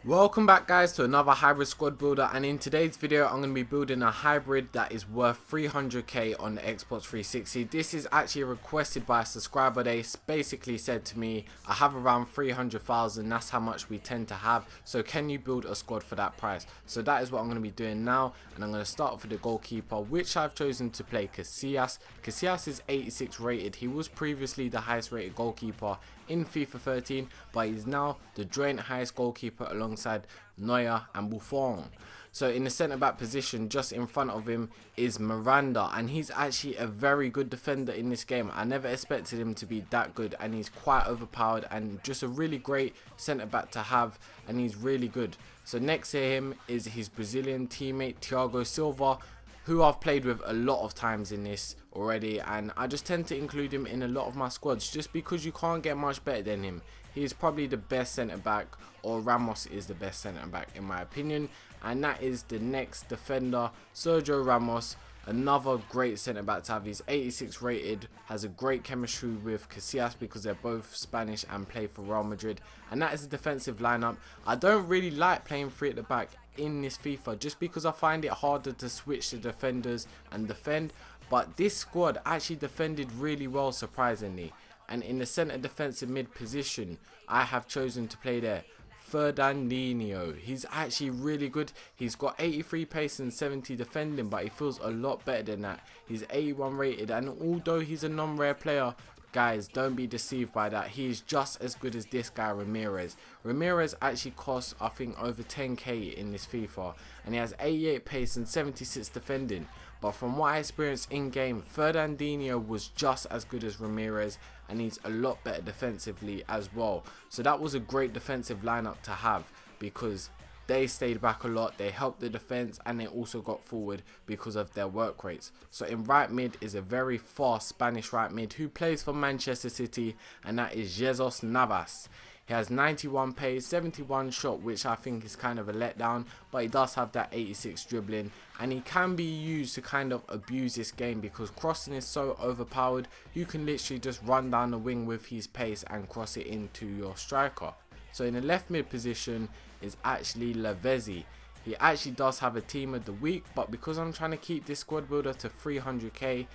Welcome back guys to another hybrid squad builder, and in today's video I'm going to be building a hybrid that is worth 300k on the Xbox 360. This is actually requested by a subscriber. They basically said to me, I have around 300,000, that's how much we tend to have, so can you build a squad for that price? So that is what I'm going to be doing now, and I'm going to start off with the goalkeeper, which I've chosen to play Casillas. Casillas is 86 rated. He was previously the highest rated goalkeeper in FIFA 13, but he's now the joint highest goalkeeper alongside Neuer and Buffon. So in the centre back position, just in front of him is Miranda, and he's actually a very good defender in this game. I never expected him to be that good, and he's quite overpowered and just a really great centre back to have, and he's really good. So next to him is his Brazilian teammate Thiago Silva, who I've played with a lot of times in this already, and I just tend to include him in a lot of my squads just because you can't get much better than him. He is probably the best centre back, or Ramos is the best centre back in my opinion, and that is the next defender, Sergio Ramos. Another great centre back to have. He's 86 rated, has a great chemistry with Casillas because they're both Spanish and play for Real Madrid, and that is the defensive lineup. I don't really like playing three at the back in this FIFA just because I find it harder to switch the defenders and defend, but this squad actually defended really well, surprisingly. And in the centre defensive mid position, I have chosen to play there Fernandinho. He's actually really good. He's got 83 pace and 70 defending, but he feels a lot better than that. He's 81 rated, and although he's a non-rare player, guys, don't be deceived by that. He is just as good as this guy Ramirez. Ramirez actually costs, I think, over 10k in this FIFA, and he has 88 pace and 76 defending. But from what I experienced in game, Fernandinho was just as good as Ramirez, and he's a lot better defensively as well. So that was a great defensive lineup to have because they stayed back a lot, they helped the defense, and they also got forward because of their work rates. So in right mid is a very fast Spanish right mid who plays for Manchester City, and that is Jesus Navas. He has 91 pace, 71 shot, which I think is kind of a letdown, but he does have that 86 dribbling, and he can be used to kind of abuse this game because crossing is so overpowered. You can literally just run down the wing with his pace and cross it into your striker. So in the left mid position is actually Lavezzi. He actually does have a team of the week, but because I'm trying to keep this squad builder to 300k,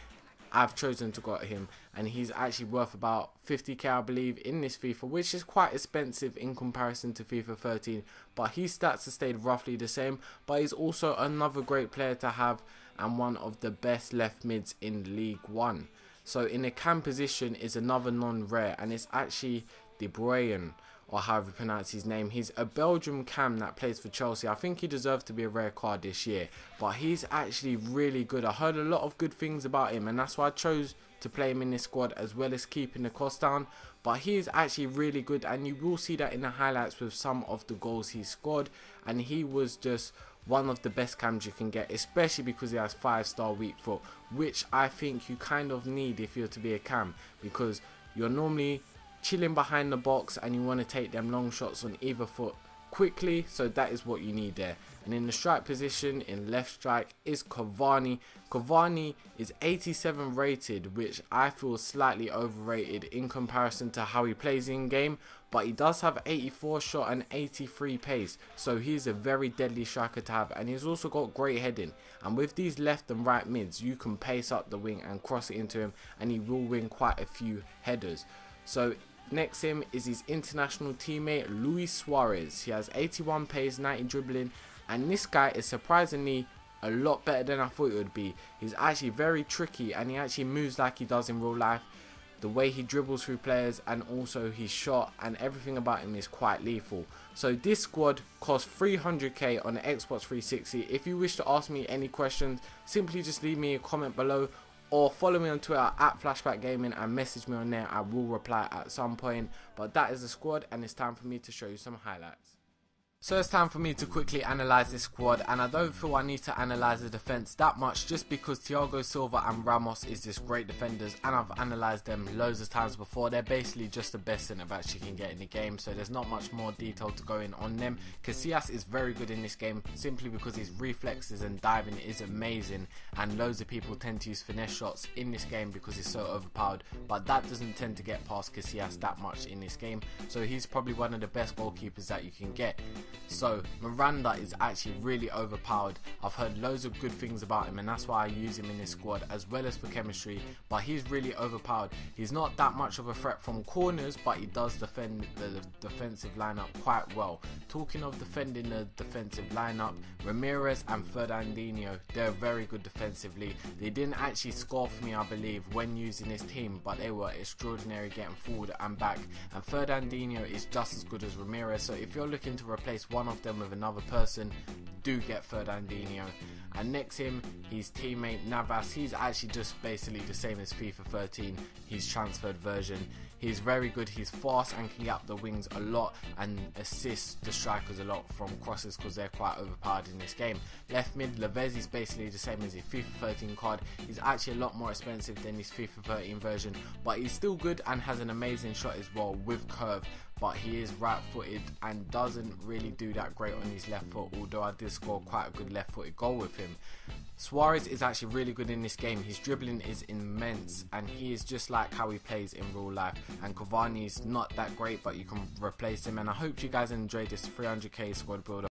I've chosen to got him, and he's actually worth about 50k I believe in this FIFA, which is quite expensive in comparison to FIFA 13, but his stats have stayed roughly the same. But he's also another great player to have and one of the best left mids in League 1. So in the cam position is another non-rare, and it's actually De Bruyne, or however you pronounce his name. He's a Belgium cam that plays for Chelsea. I think he deserves to be a rare card this year, but he's actually really good. I heard a lot of good things about him, and that's why I chose to play him in this squad as well as keeping the cost down. But he is actually really good, and you will see that in the highlights with some of the goals he scored, and he was just one of the best cams you can get, especially because he has 5-star weak foot, which I think you kind of need if you're to be a cam, because you're normally chilling behind the box and you want to take them long shots on either foot quickly, so that is what you need there. And in the strike position, in left strike, is Cavani. Cavani is 87 rated, which I feel slightly overrated in comparison to how he plays in game, but he does have 84 shot and 83 pace, so he's a very deadly striker to have, and he's also got great heading. And with these left and right mids, you can pace up the wing and cross it into him, and he will win quite a few headers. So next to him is his international teammate Luis Suarez. He has 81 pace, 90 dribbling, and this guy is surprisingly a lot better than I thought it would be. He's actually very tricky, and he actually moves like he does in real life. The way he dribbles through players, and also his shot, and everything about him is quite lethal. So this squad costs 300k on the Xbox 360. If you wish to ask me any questions, simply just leave me a comment below, or follow me on Twitter at Flashback Gaming and message me on there. I will reply at some point. But that is the squad, and it's time for me to show you some highlights. So it's time for me to quickly analyse this squad, and I don't feel I need to analyse the defence that much just because Thiago Silva and Ramos is just great defenders, and I've analysed them loads of times before. They're basically just the best centre backs you can get in the game, so there's not much more detail to go in on them. Casillas is very good in this game simply because his reflexes and diving is amazing, and loads of people tend to use finesse shots in this game because he's so overpowered, but that doesn't tend to get past Casillas that much in this game, so he's probably one of the best goalkeepers that you can get. So Miranda is actually really overpowered. I've heard loads of good things about him, and that's why I use him in this squad as well as for chemistry, but he's really overpowered. He's not that much of a threat from corners, but he does defend the defensive lineup quite well. Talking of defending the defensive lineup, Ramirez and Fernandinho, they're very good defensively. They didn't actually score for me, I believe, when using this team, but they were extraordinary getting forward and back, and Fernandinho is just as good as Ramirez. So if you're looking to replace one of them with another person, do get Fernandinho. And next him, his teammate Navas. He's actually just basically the same as FIFA 13, his transferred version. He's very good, he's fast and can get up the wings a lot and assist the strikers a lot from crosses because they're quite overpowered in this game. Left mid, Lavezzi is basically the same as his FIFA 13 card. He's actually a lot more expensive than his FIFA 13 version, but he's still good and has an amazing shot as well with curve. But he is right footed and doesn't really do that great on his left foot, although I did score quite a good left footed goal with him. Suarez is actually really good in this game. His dribbling is immense and he is just like how he plays in real life. And Cavani is not that great, but you can replace him. And I hope you guys enjoyed this 300k squad builder.